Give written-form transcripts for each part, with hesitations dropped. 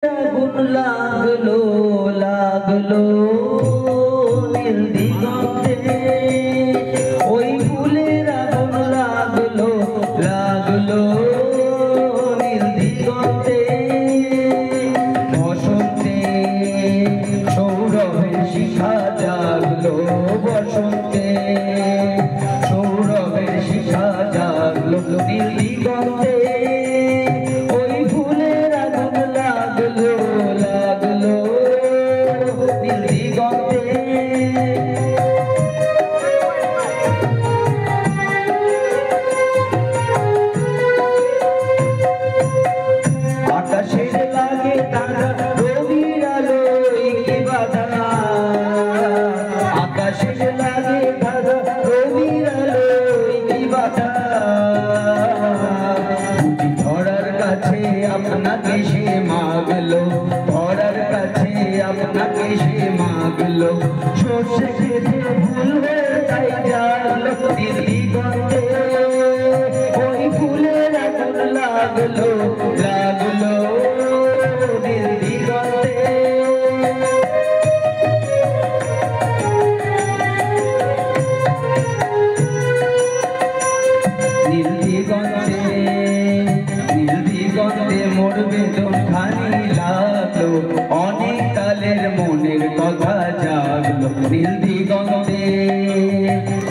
আগুন লাগলো লাগলো নীল দিগন্তে, ওই ফুলের আগুন লাগলো লাগলো নীল দিগন্তে। বসন্তে সৌরভের শিখা জাগলো, বসন্তে সৌরভের শিখা জাগলো নীল দিগন্তে। আকাশের লাগে তারা রবির আলোয় কি বাধা, আকাশের লাগে তারা রবির আলোয় কি বাধা। ধরার কাছে আপনাকে সে মাগলো, ধরার কাছে আপনাকে সে মাগলো। সর্ষে খেতে ভুল হয়ে তাই জাগলো নীল দিগন্তে, ওই ফুলের আগুন লাগলো লাগলো নীল দিগন্তে। নীল দিগন্তে নীল দিগন্তে মোর বেদন খানি লাগলো, অনেক কালের মনের কথা জাগলো। নীল দিগন্তে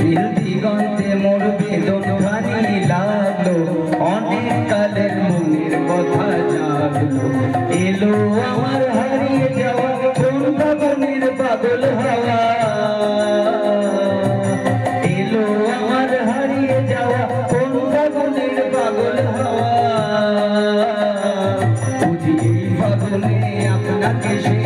নীল দিগন্তে মোর বেদন খানি লাগলো, অনেক কালের মনের কথা জাগলো। এলো আমার হারিয়ে যাওয়া কোন ফাগুনের পাগল হাওয়া, এলো আমার হারিয়ে যাওয়া কোন ফাগুনের পাগল হাওয়া। বুঝি এই ফাগুনে আপনাকে সে